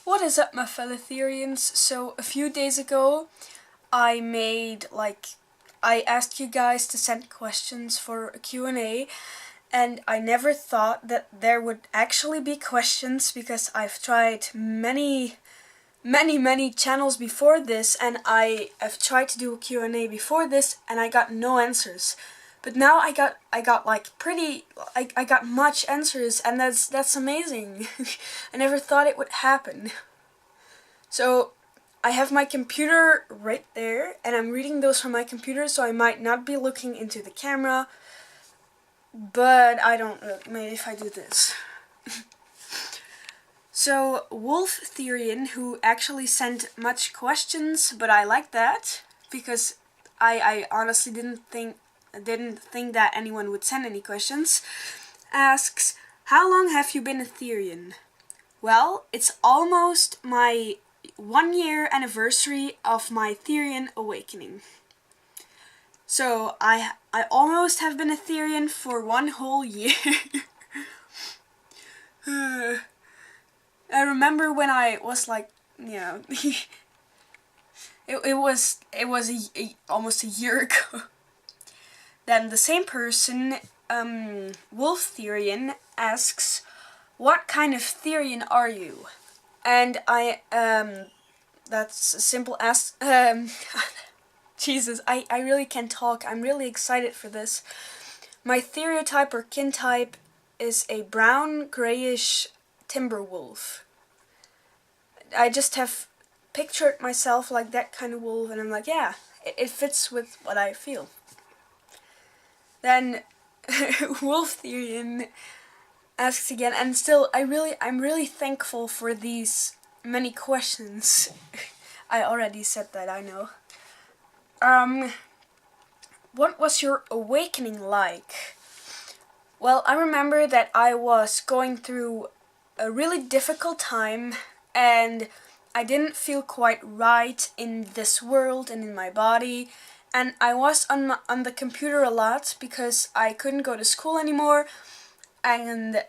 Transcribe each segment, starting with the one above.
What is up, my fellow Therians? So a few days ago I asked you guys to send questions for a Q&A, and I never thought that there would actually be questions because I've tried many channels before this, and I have tried to do a Q&A before this and I got no answers. But now I got much answers, and that's amazing. I never thought it would happen. So I have my computer right there, and I'm reading those from my computer, so I might not be looking into the camera, but I don't know, maybe if I do this. So Wolf Therian, who actually sent much questions, but I like that because I honestly didn't think that anyone would send any questions, asks, how long have you been a Therian? Well, it's almost my 1-year anniversary of my Therian awakening. So I almost have been a Therian for 1 whole year. I remember when I was like, it was almost a year ago. Then the same person, Wolf Therian, asks, what kind of Therian are you? And that's a simple ask. Jesus, I really can't talk. I'm really excited for this. My stereotype or kin type is a brown, grayish timber wolf. I just have pictured myself like that kind of wolf, and I'm like, yeah, it fits with what I feel. Then Wolf Therian asks again, and still I'm really thankful for these many questions. I already said that, I know. What was your awakening like? Well, I remember that I was going through a really difficult time, and I didn't feel quite right in this world and in my body, and I was on the computer a lot because I couldn't go to school anymore, and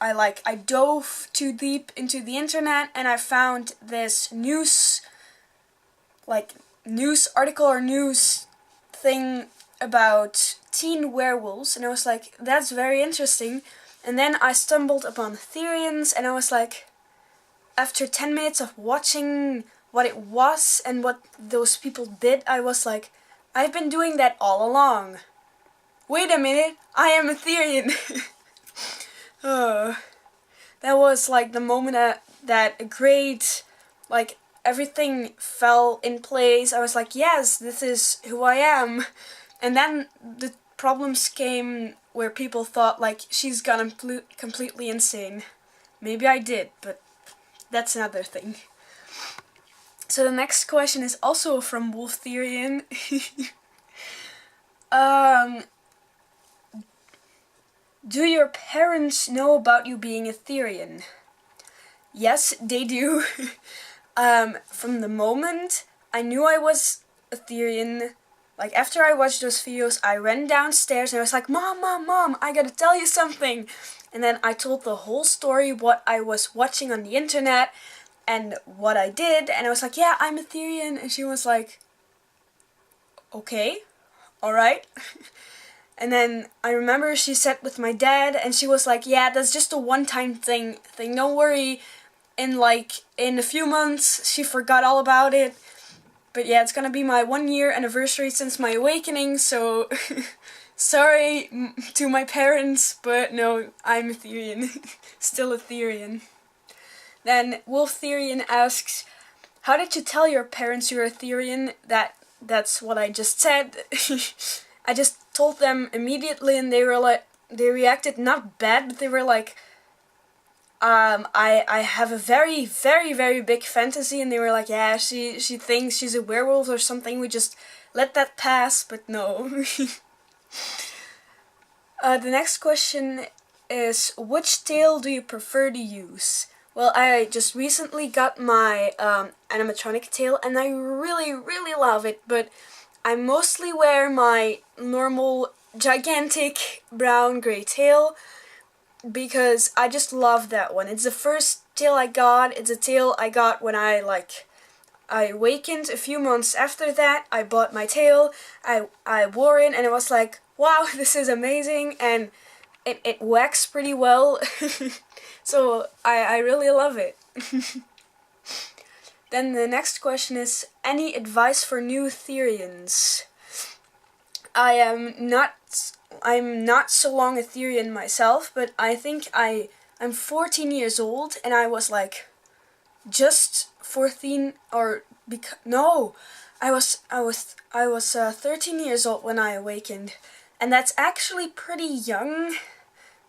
I dove too deep into the internet, and I found this news article or news thing about teen werewolves, and I was like, that's very interesting. And then I stumbled upon Therians, and I was like, after 10 minutes of watching what it was and what those people did, I was like, I've been doing that all along. Wait a minute, I am a Therian. That was like the moment that a great, everything fell in place. I was like, yes, this is who I am. And then the problems came where people thought like, she's gone completely insane. Maybe I did, but that's another thing. So the next question is also from Wolf Therian. Do your parents know about you being a Therian? Yes, they do. From the moment I knew I was a Therian, like after I watched those videos, I ran downstairs and I was like, Mom, I gotta tell you something. And then I told the whole story, what I was watching on the internet and what I did, and I was like, yeah, I'm a Therian, and she was like, okay, alright. And then I remember she sat with my dad, and she was like, yeah, that's just a one-time thing, don't worry. In a few months, she forgot all about it. But yeah, it's gonna be my 1-year anniversary since my awakening, so sorry to my parents, but no, I'm a Therian. Still a Therian. Then Wolf Therian asks, how did you tell your parents you're a Therian? That's what I just said. I just told them immediately, and they reacted not bad, but they were like, I have a very, very, very big fantasy, and they were like, yeah, she thinks she's a werewolf or something, we just let that pass, but no. The next question is, which tail do you prefer to use? Well, I just recently got my animatronic tail, and I really, really love it, but I mostly wear my normal gigantic brown gray tail because I just love that one. It's the first tail I got, it's a tail I got when I awakened. A few months after that, I bought my tail, I wore it, and it was like, wow, this is amazing, and it waxed pretty well. So I really love it. Then the next question is, any advice for new Therians? I'm not so long a Therian myself, but I think I'm 14 years old, and I was like just 14 or no, I was 13 years old when I awakened, and that's actually pretty young.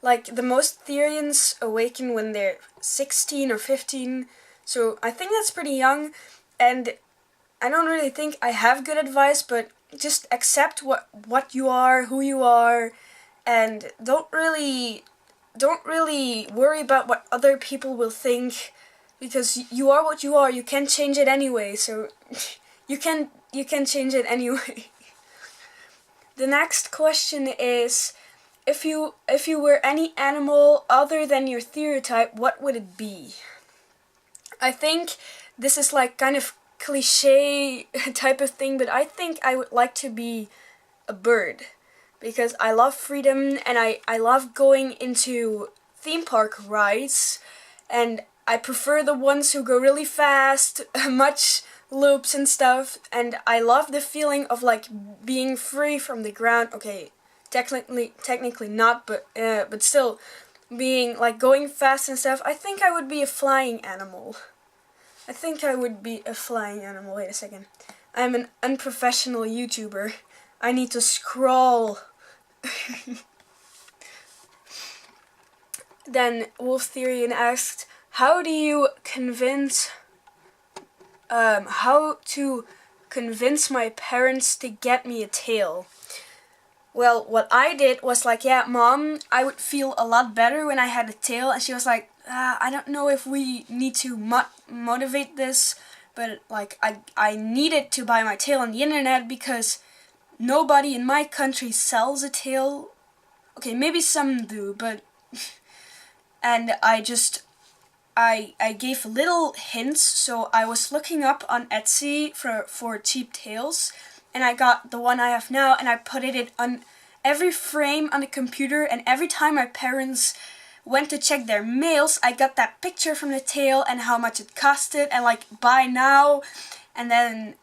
Like, the most Therians awaken when they're 16 or 15, so I think that's pretty young, and I don't really think I have good advice, but just accept what you are, who you are, and don't really worry about what other people will think, because you are what you are. You can't change it anyway, so you can change it anyway. The next question is, if you were any animal other than your stereotype, what would it be? I think this is like kind of cliche type of thing, but I think I would like to be a bird, because I love freedom, and I love going into theme park rides, and I prefer the ones who go really fast, much loops and stuff, and I love the feeling of like being free from the ground. Okay, technically not, but still being like going fast and stuff. I think I would be a flying animal. Wait a second. I'm an unprofessional YouTuber. I need to scroll. Then Wolf Therian asked, how to convince my parents to get me a tail? Well, what I did was like, yeah, Mom, I would feel a lot better when I had a tail, and she was like, I don't know if we need to motivate this, but like I needed to buy my tail on the internet because nobody in my country sells a tail. Okay, maybe some do, but and I gave little hints. So I was looking up on Etsy for cheap tails, and I got the one I have now, and I put it on every frame on the computer, and every time my parents went to check their mails, I got that picture from the tail and how much it costed, and like, buy now. And then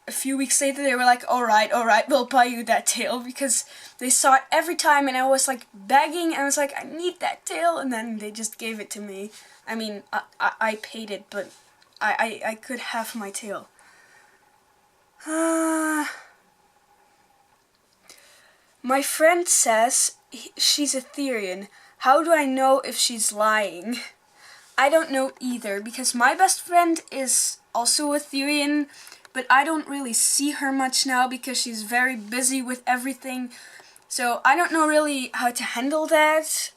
a few weeks later they were like, alright, we'll buy you that tail, because they saw it every time, and I was like begging, and I was like, I need that tail, and then they just gave it to me. I mean, I paid it, but I could have my tail. My friend says she's a Therian. How do I know if she's lying? I don't know either, because my best friend is also a Therian, but I don't really see her much now because she's very busy with everything. So I don't know really how to handle that,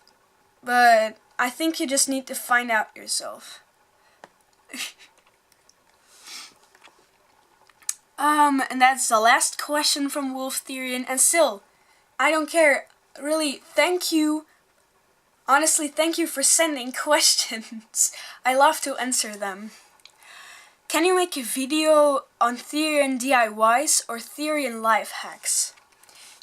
but I think you just need to find out yourself. And that's the last question from Wolf Therian, and still, I don't care. Really, thank you. Honestly, thank you for sending questions. I love to answer them. Can you make a video on Therian DIYs or Therian life hacks?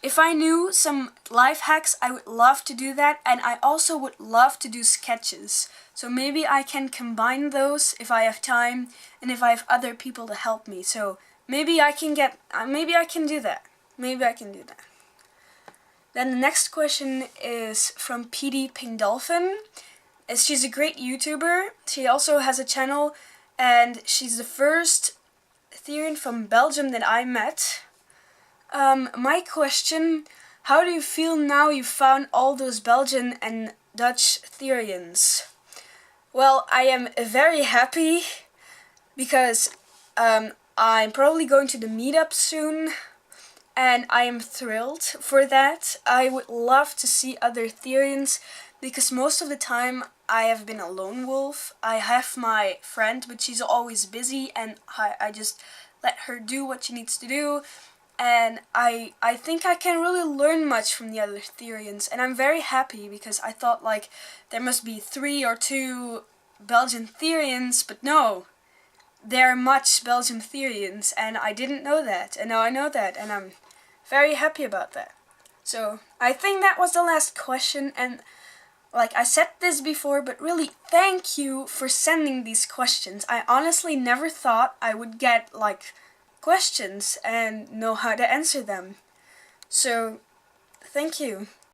If I knew some life hacks, I would love to do that, and I also would love to do sketches. So maybe I can combine those if I have time, and if I have other people to help me. So maybe I can do that. Then the next question is from PD Pink Dolphin. She's a great YouTuber. She also has a channel, and she's the first Therian from Belgium that I met. My question, how do you feel now you found all those Belgian and Dutch Therians? Well, I am very happy, because I'm probably going to the meetup soon, and I am thrilled for that. I would love to see other Therians, because most of the time I have been a lone wolf. I have my friend, but she's always busy, and I just let her do what she needs to do. And I think I can really learn much from the other Therians, and I'm very happy, because I thought like there must be 3 or 2 Belgian Therians, but no. There are much Belgian Therians, and I didn't know that, and now I know that, and I'm very happy about that. So, I think that was the last question, and like I said this before, but really thank you for sending these questions. I honestly never thought I would get like questions and know how to answer them. So, thank you.